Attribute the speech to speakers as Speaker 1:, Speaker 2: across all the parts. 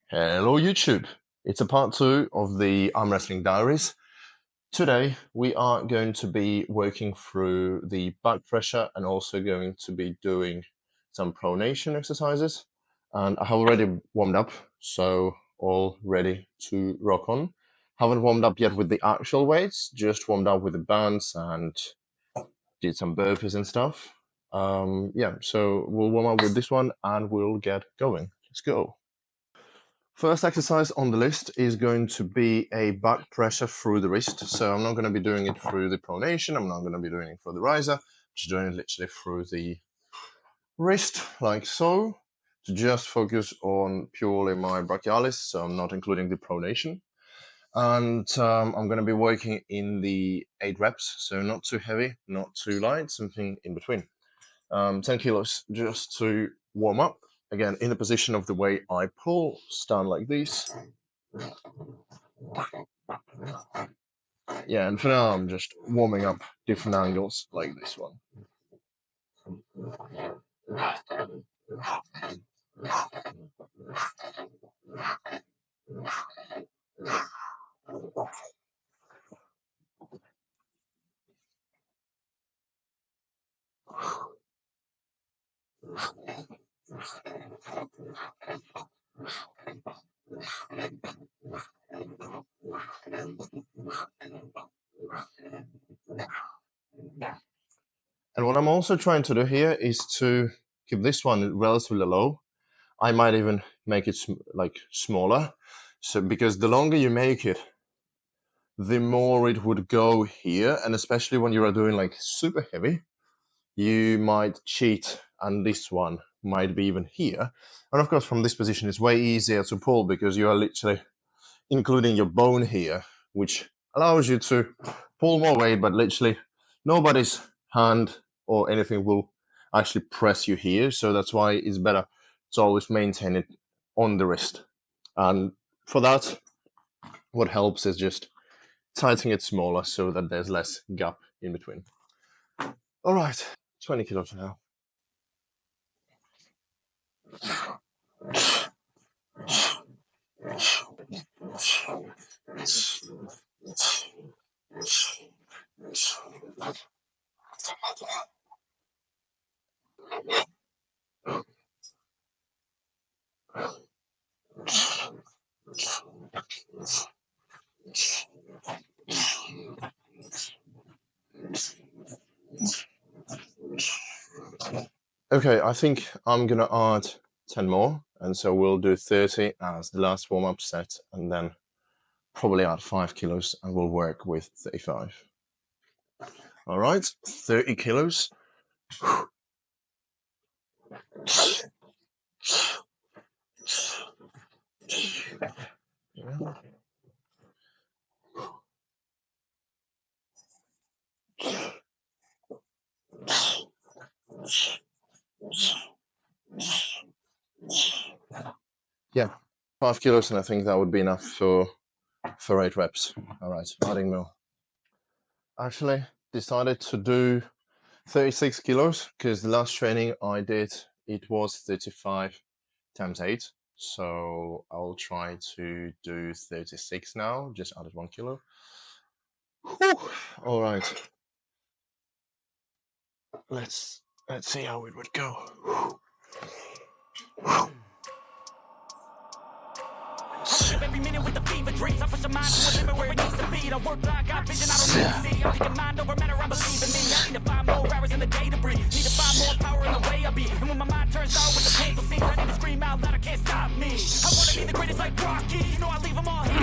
Speaker 1: Hello YouTube, it's a part 2 of the Armwrestling Diaries. Today we are going to be working through the back pressure and also going to be doing some pronation exercises. And I have already warmed up, so all ready to rock on. Haven't warmed up yet with the actual weights, just warmed up with the bands and did some burpees and stuff. So we'll warm up with this one and we'll get going. Let's go. First exercise on the list is going to be a back pressure through the wrist. So I'm not going to be doing it through the pronation. I'm not going to be doing it for the riser. I'm just doing it literally through the wrist, like so, to just focus on purely my brachialis. So I'm not including the pronation. And I'm going to be working in the 8 reps. So not too heavy, not too light, something in between. 10 kilos just to warm up. Again, in the position of the way I pull, stand like this. Yeah, and for now I'm just warming up different angles like this one. And what I'm also trying to do here is to keep this one relatively low. I might even make it like smaller. So because the longer you make it, the more it would go here. And especially when you are doing like super heavy, you might cheat, and this one might be even here. And of course, from this position, it's way easier to pull because you are literally including your bone here, which allows you to pull more weight, but literally nobody's hand or anything will actually press you here. So that's why it's better to always maintain it on the wrist. And for that, what helps is just tightening it smaller so that there's less gap in between. All right, 20 kilos now. Okay, I think I'm gonna add 10 more, and so we'll do 30 as the last warm-up set, and then probably add 5 kilos, and we'll work with 35. All right, 30 kilos. Yeah, 5 kilos, and I think that would be enough for 8 reps. All right, adding more. Actually, decided to do 36 kilos because the last training I did, it was 35 times 8. So I'll try to do 36 now, just added 1 kilo. Whew. All right. Let's see how it would go. Every minute with the fever dreams, I push a mind to a limit where it needs to be. I work like I vision, I don't need to see. I'm thinking mind over matter, I believe in me. I need to find more hours in the day to breathe. Need to find more power in the way I be. And when my mind turns out with the painful scenes, I need to scream out loud, I can't stop me. I wanna be the greatest like Rocky. You know I leave them all here.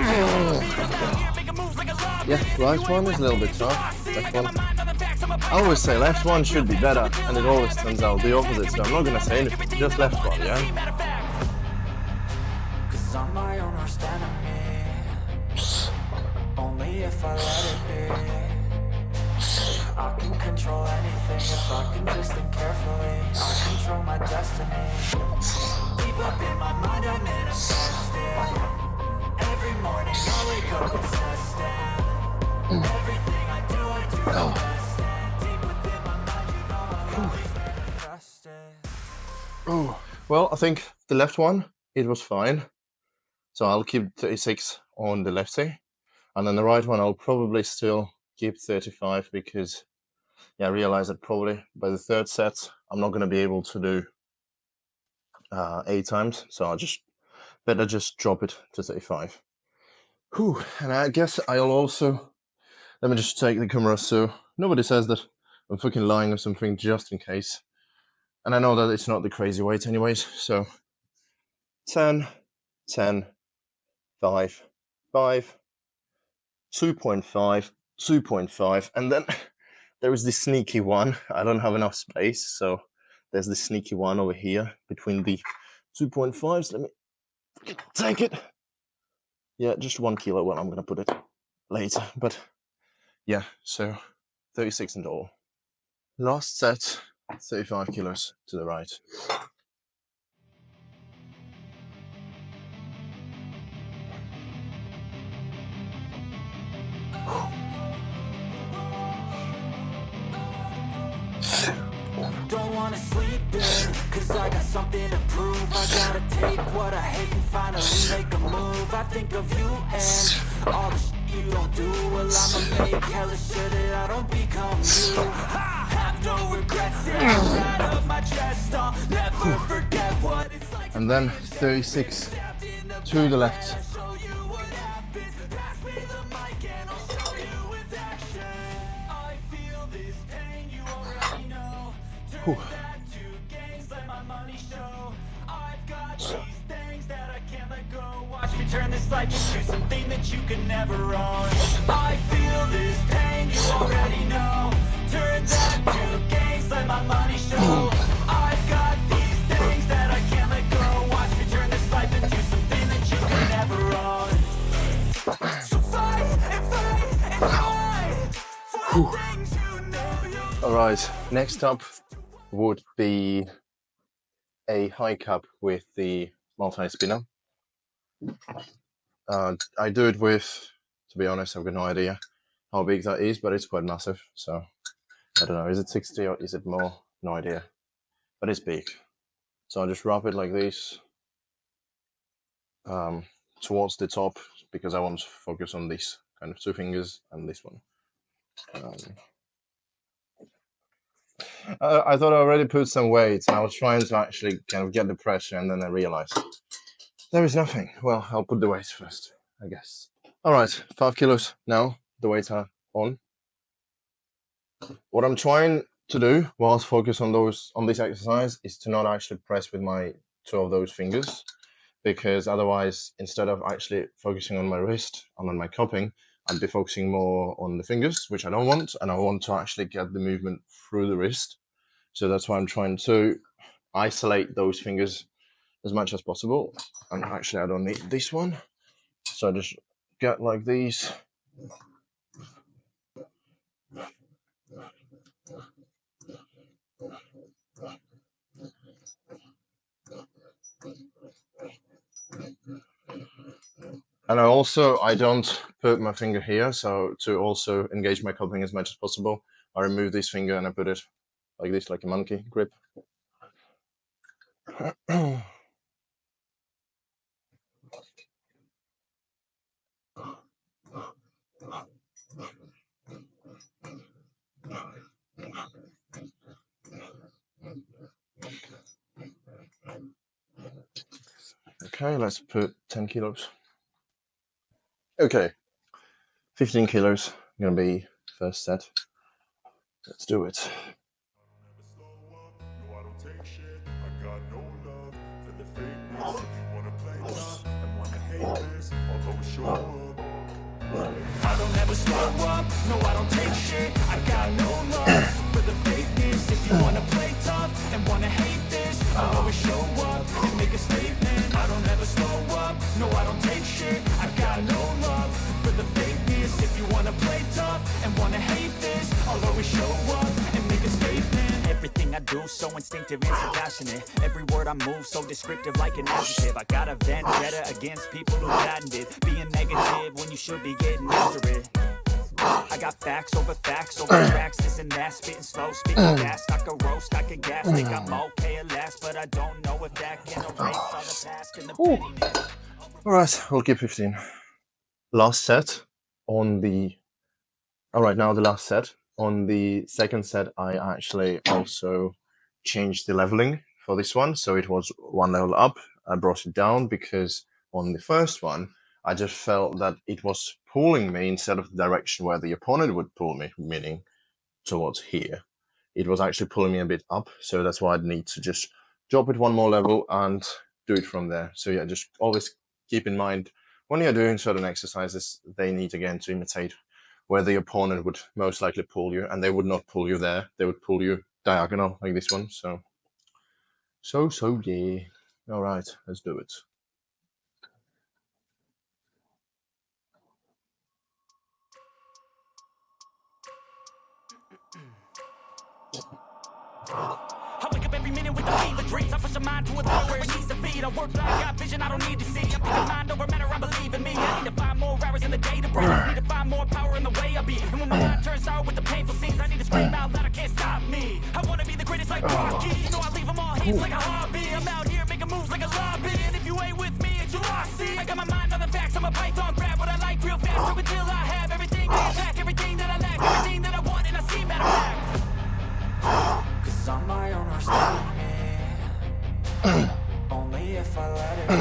Speaker 1: Yeah, right one is a little bit tough. Left one. I always say left one should be better, and it always turns out the opposite. So I'm not gonna say anything, just left one, yeah?
Speaker 2: I'm my own worst enemy. Only if I let it be. I can control anything if I can just think carefully. I control my destiny. Deep up in my mind I'm manifesting. Every morning I wake up obsessing. Everything I do the best. And deep within my mind you know I always manifest it.
Speaker 1: Oh, well, I think the left one, it was fine. So I'll keep 36 on the lefty, and then the right one I'll probably still keep 35 because I realize that probably by the third set I'm not going to be able to do 8 times, so I'll better just drop it to 35. Whew. And I guess I'll also, let me just take the camera so nobody says that I'm fucking lying or something, just in case. And I know that it's not the crazy weight anyways, so 10, 10, 5, 5, 2.5, 2.5, and then there is this sneaky one. I don't have enough space, so there's this sneaky one over here between the 2.5s. Let me take it. Yeah, just 1 kilo. Well, I'm going to put it later, but yeah, so 36 in all. Last set, 35 kilos to the right.
Speaker 2: Don't wanna sleep in, cause I got something to prove. I gotta take what I hate and finally make a move. I think of you and all the shit you don't do. Well, I'ma make hella sure that I don't become you. I have no regrets inside of my chest. I'll never forget what it's like.
Speaker 1: And then 36 to the left. Whew.
Speaker 2: Watch me turn this life into something that you can never own. I feel this pain, you already know. Turn that to gains, let my money show. I've got these things that I can't let go. Watch me turn this life into something that you can never own. So fight and fight and fight for the things you know you.
Speaker 1: Alright, next up would be a high cup with the multi-spinner. I do it with, to be honest, I've got no idea how big that is, but it's quite massive. So I don't know, is it 60 or is it more? No idea, but it's big. So I'll just wrap it like this towards the top because I want to focus on these kind of 2 fingers and this one. I thought I already put some weight. I was trying to actually kind of get the pressure, and then I realized there is nothing. Well, I'll put the weights first, I guess. All right, 5 kilos now. The weights are on. What I'm trying to do whilst focus on this exercise is to not actually press with my 2 of those fingers, because otherwise, instead of actually focusing on my wrist and on my cupping, I'd be focusing more on the fingers, which I don't want, and I want to actually get the movement through the wrist. So that's why I'm trying to isolate those fingers as much as possible. And actually, I don't need this one. So I just get like these. And I don't put my finger here, so to also engage my cupping as much as possible, I remove this finger and I put it like this, like a monkey grip. Okay, let's put 10 kilos. Okay, 15 kilos, gonna be first set. Let's do it.
Speaker 2: I don't ever slow up, no I don't take shit. I got no love for the fakeness. If you wanna play tough and wanna hate this, I'll always show up and make a statement. I don't ever slow up, no I don't take shit. I got no love for the fakeness. If you wanna play tough and wanna hate this, I'll always show up and make a statement. Everything I do so instinctive and so passionate. Every word I move so descriptive like an adjective. I got a vendetta against people who patented being negative when you should be getting after it. I got facts over tracks, this and that, spitting slow, speaking fast. I can roast, I can gas, think I'm okay at last, but I don't know if that can erase all the past and the pettiness.
Speaker 1: All right, we'll keep 15. Last set on the. All right, now the last set. On the second set, I actually also changed the leveling for this one. So it was one level up. I brought it down because on the first one, I just felt that it was pulling me instead of the direction where the opponent would pull me, meaning towards here. It was actually pulling me a bit up. So that's why I'd need to just drop it one more level and do it from there. So yeah, just always keep in mind when you're doing certain exercises, they need again to imitate where the opponent would most likely pull you, and they would not pull you there. They would pull you diagonal like this one. So yeah. All right, let's do it.
Speaker 2: I wake up every minute with the fever dreams. I push my mind to a level where it needs to be. I work blind, got vision I don't need to see. I'm thinking mind over matter, I believe in me. I need to find more hours in the day to breathe. I need to find more power in the way I be. And when my mind turns sour with the painful scenes, I need to scream out loud, I can't stop me. I wanna be the greatest like Rocky. You know I leave them all hates like a hobby. I'm out here making moves like a lobby. And if you ain't with me, it's your loss. See, I got my mind on the facts. I'm a python, grab what I like real fast. So until I have everything, I attack everything that I lack, everything that I want, and I see matter of fact. Cause I'm my own worst enemy. Only if I let it be.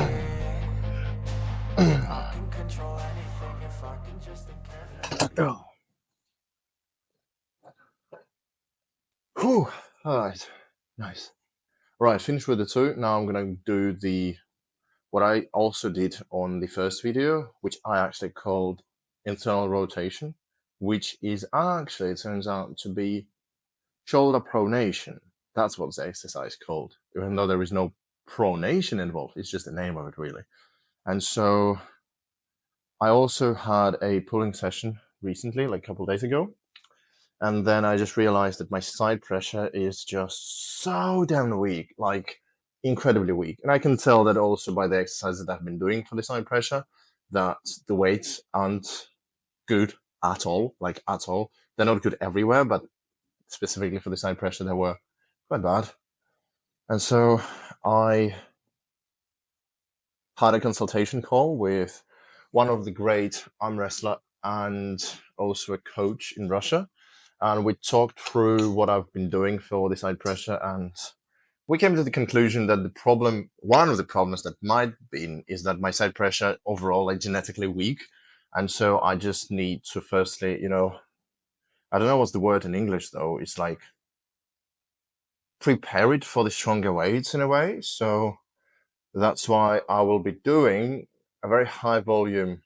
Speaker 2: I can control anything if I can just think carefully.
Speaker 1: Whew. All right, nice. Right, finished with the two. Now I'm gonna do what I also did on the first video, which I actually called internal rotation, which is actually, it turns out to be shoulder pronation. That's what the exercise called, even though there is no pronation involved. It's just the name of it, really. And so I also had a pulling session recently, like a couple of days ago. And then I just realized that my side pressure is just so damn weak, like incredibly weak. And I can tell that also by the exercises that I've been doing for the side pressure, that the weights aren't good at all, like at all. They're not good everywhere, but specifically for the side pressure, they were quite bad. And so I had a consultation call with one of the great arm wrestler and also a coach in Russia. And we talked through what I've been doing for the side pressure, and we came to the conclusion that one of the problems that might be, is that my side pressure overall is genetically weak. And so I just need to firstly, I don't know what's the word in English though. It's like prepare it for the stronger weights in a way. So that's why I will be doing a very high volume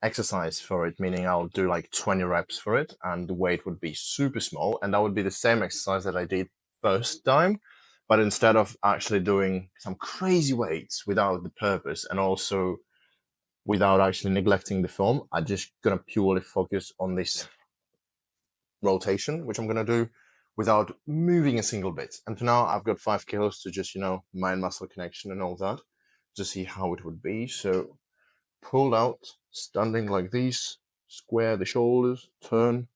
Speaker 1: exercise for it, meaning I'll do like 20 reps for it, and the weight would be super small, and that would be the same exercise that I did first time, but instead of actually doing some crazy weights without the purpose and also without actually neglecting the form, I'm just gonna purely focus on this rotation, which I'm gonna do without moving a single bit. And for now, I've got 5 kilos to just, mind muscle connection and all that to see how it would be. So pull out, standing like this, square the shoulders, turn.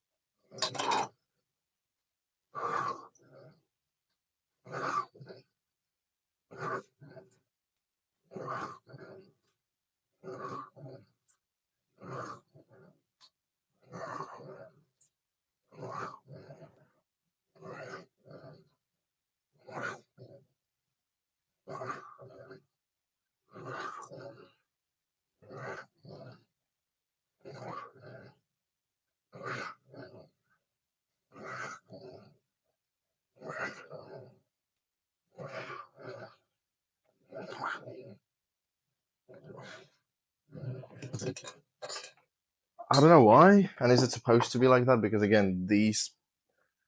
Speaker 1: I don't know why, and is it supposed to be like that? Because again, these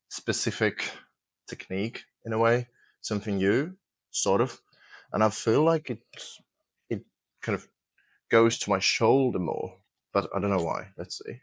Speaker 1: specific technique, in a way, something new, sort of, and I feel like it kind of goes to my shoulder more, but I don't know why. Let's see.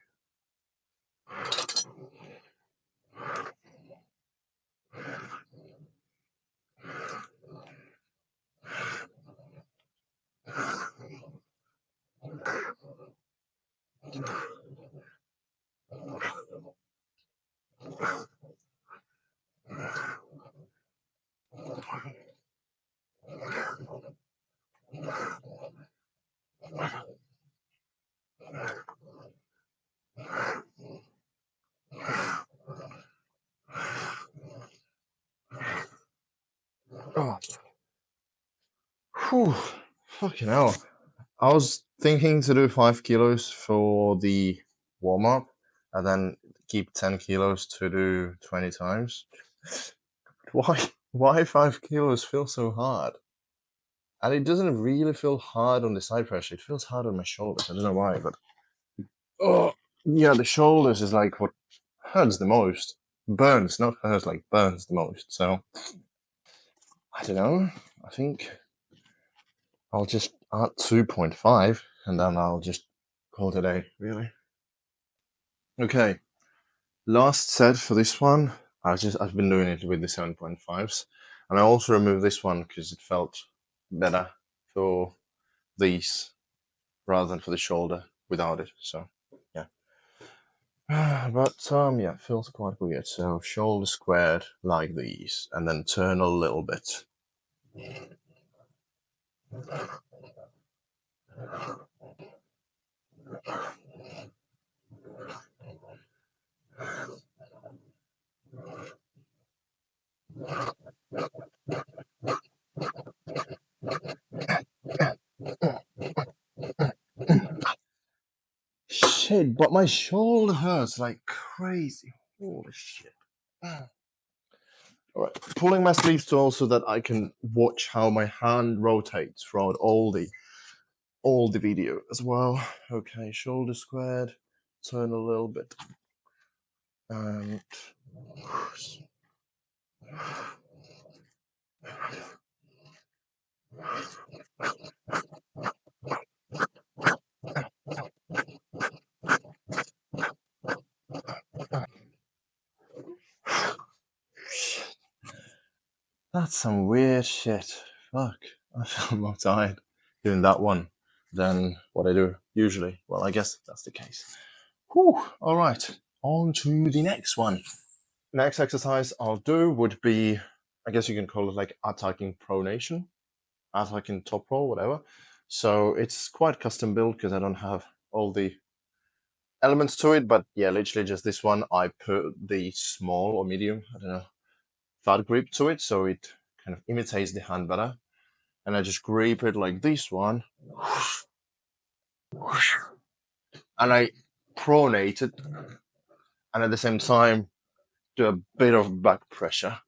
Speaker 1: Whew, fucking hell. I was thinking to do 5 kilos for the warm-up and then keep 10 kilos to do 20 times. Why 5 kilos feel so hard? And it doesn't really feel hard on the side pressure. It feels hard on my shoulders. I don't know why, but oh yeah, the shoulders is like what hurts the most. Burns, not hurts, like burns the most. So I don't know. I think I'll just add 2.5 and then I'll just call it a day, really. Okay, last set for this one. I've been doing it with the 7.5s, and I also removed this one because it felt better for these rather than for the shoulder without it. So yeah, but yeah, it feels quite weird. So shoulder squared like these, and then turn a little bit. Shit, but my shoulder hurts like crazy. Holy shit. Alright, pulling my sleeves too so that I can watch how my hand rotates throughout all the video as well. Okay, shoulder squared, turn a little bit. And that's some weird shit. Fuck. I feel more tired doing that one than what I do usually. Well, I guess that's the case. Whew. Alright, on to the next one. Next exercise I'll do would be, I guess you can call it like attacking pronation, attacking Toproll, whatever. So it's quite custom built because I don't have all the elements to it, but yeah, literally just this one. I put the small or medium, I don't know, fat grip to it, so it kind of imitates the hand better. And I just grip it like this one, and I pronate it, and at the same time do a bit of back pressure.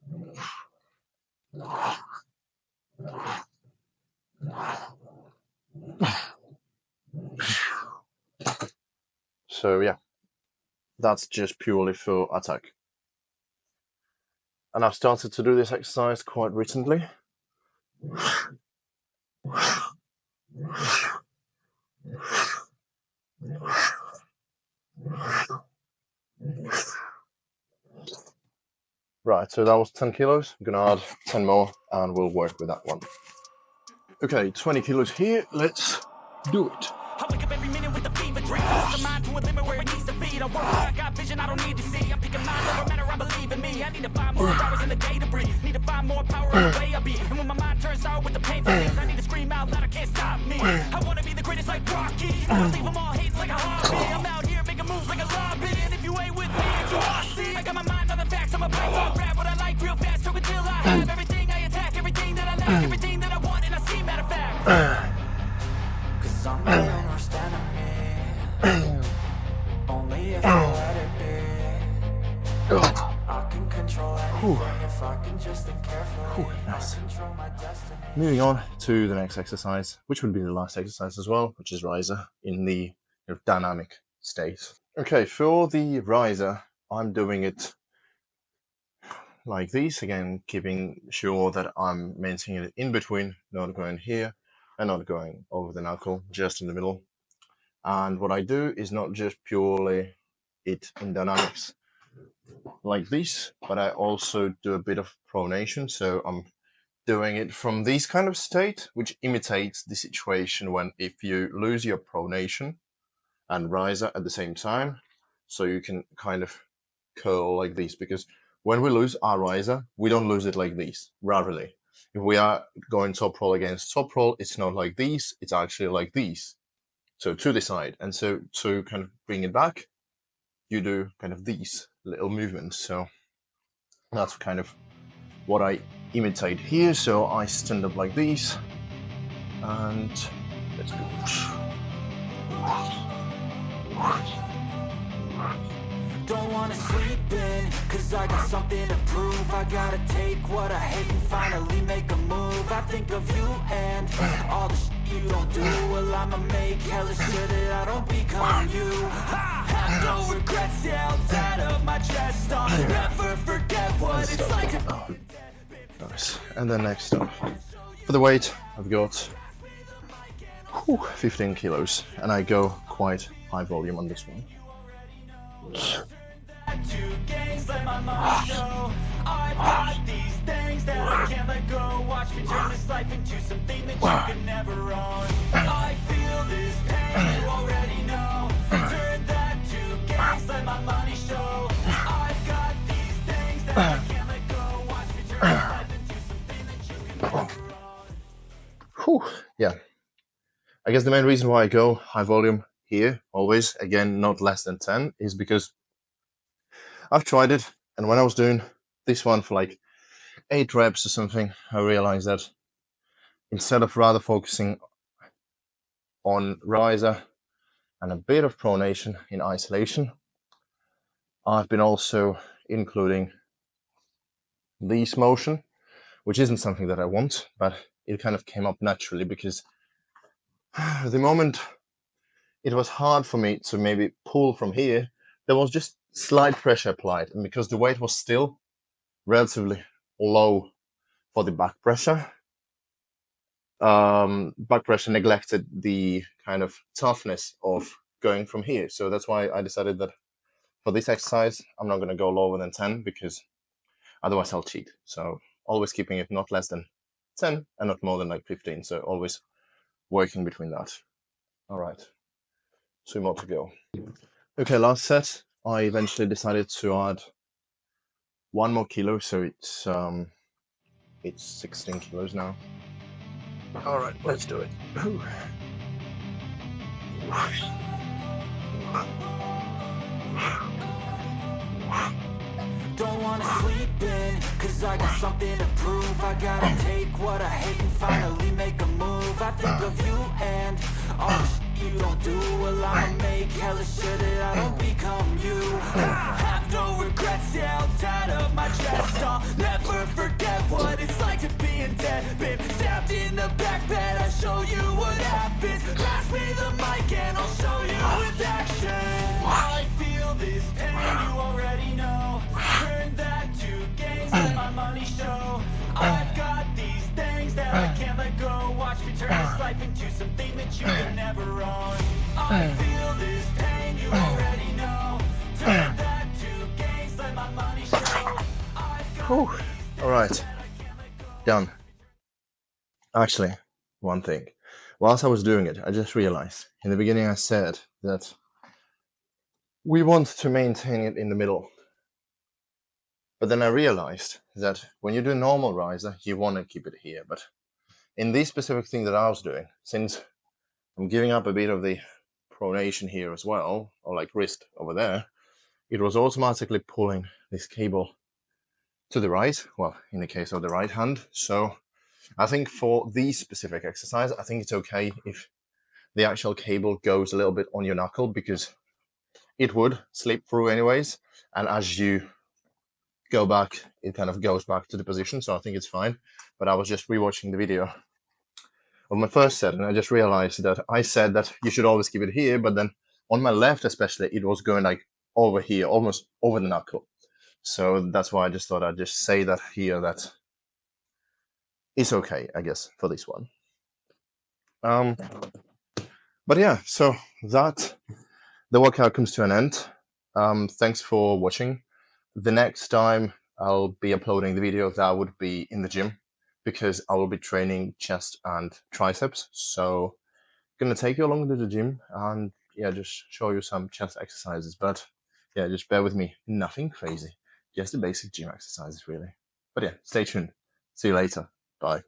Speaker 1: So yeah, that's just purely for attack. And I've started to do this exercise quite recently. Right, so that was 10 kilos. I'm gonna add 10 more and we'll work with that one. Okay, 20 kilos here. Let's do it.
Speaker 2: I wake up every minute with a fever dream. The mind to a limit where it needs to be. I work hard, I got vision I don't need to see. I'm picking mind over matter, I believe in me. I need to find more hours in the day to breathe. Need to find more power in the way I be. And when my mind turns out with the painful things, I need to scream out loud, I can't stop me. I wanna be the greatest like Rocky. I leave them all hating like a hobby. I'm out here making moves like a lobby. And if you ain't with me, it's your see. I got my mind on the facts, I'm a python. Grab what I like real fast, choke until I have everything I attack, everything that I lack, everything that I want, and I see, matter of fact. Cause I'm my own worst enemy. Only if I let it be. I can control anything if I can just think carefully.
Speaker 1: Nice.
Speaker 2: I control my destiny.
Speaker 1: Moving on to the next exercise, which would be the last exercise as well, which is riser in the dynamic state. Okay, for the riser, I'm doing it like this, again, keeping sure that I'm maintaining it in between, not going here and not going over the knuckle, just in the middle. And what I do is not just purely it in dynamics like this, but I also do a bit of pronation. So I'm doing it from this kind of state, which imitates the situation when if you lose your pronation and riser at the same time, so you can kind of curl like this, because when we lose our riser, we don't lose it like this, rarely. If we are going Toproll against Toproll, it's not like this, it's actually like this. So to the side. And so to kind of bring it back, you do kind of these little movements. So that's kind of what I imitate here. So I stand up like this, And let's go.
Speaker 2: Don't wanna sleep in, cause I got something to prove. I gotta take what I hate and finally make a move. I think of you and all the shit you don't do. Well, I'ma make hella sure that I don't become you. I have no regrets, yeah, I'll tie up my chest. I'll never forget what it's like to...
Speaker 1: Oh, nice. And then next up, for the weight, I've got 15 kilos, and I go quite high volume on this one.
Speaker 2: I've got these things that I can't let go. Watch me turn this life into something that you can never own. I feel this pain, you already know. Turn that to gains, let my money show. I've got these things that I can't let go. Watch me turn this life into something that you can never own.
Speaker 1: Yeah. I guess the main reason why I go high volume here, always, again, not less than 10, is because I've tried it, and when I was doing this one for like 8 reps or something, I realized that instead of rather focusing on riser and a bit of pronation in isolation, I've been also including this motion, which isn't something that I want, but it kind of came up naturally because the moment it was hard for me to maybe pull from here, there was just slight pressure applied, and because the weight was still relatively low for the back pressure neglected the kind of toughness of going from here. So that's why I decided that for this exercise, I'm not going to go lower than 10 because otherwise I'll cheat. So always keeping it not less than 10 and not more than like 15. So always working between that. All right, 2 more to go. Okay, last set. I eventually decided to add 1 more kilo, so it's 16 kilos now. All right, let's do it.
Speaker 2: Don't wanna sleep in, cause I got something to prove. I gotta take what I hate and finally make a move. I think of you and all the shit you don't do. Well, I'ma make hella sure that I don't become you. I have no regrets, yeah, I'll tie up my chest. I'll never forget what it's like to be in debt. Been stabbed in the back bed, I'll show you what happens. Pass me the mic and I'll show you with action. I feel this pain, you already know. Turn that to gains, let my money show. I've got these things that I can't let go. Watch me turn this life into something that you can never own. I feel this pain, you already know. Turn that to gains, let my money show.
Speaker 1: All right, done. Actually, one thing. Whilst I was doing it, I just realized in the beginning I said that we want to maintain it in the middle. But then I realized that when you do normal riser, you want to keep it here. But in this specific thing that I was doing, since I'm giving up a bit of the pronation here as well, or like wrist over there, it was automatically pulling this cable to the right, well, in the case of the right hand. So I think for this specific exercise, I think it's okay if the actual cable goes a little bit on your knuckle, because it would slip through anyways, and as you go back, it kind of goes back to the position, so I think it's fine. But I was just rewatching the video of my first set, and I just realized that I said that you should always keep it here, but then on my left especially, it was going like over here, almost over the knuckle. So that's why I just thought I'd just say that here, that it's okay, I guess, for this one. But yeah, so that the workout comes to an end. Thanks for watching. The next time I'll be uploading the video, that would be in the gym, because I will be training chest and triceps. So I'm gonna take you along to the gym and yeah, just show you some chest exercises. But yeah, just bear with me. Nothing crazy, just the basic gym exercises really. But yeah, stay tuned. See you later. Bye.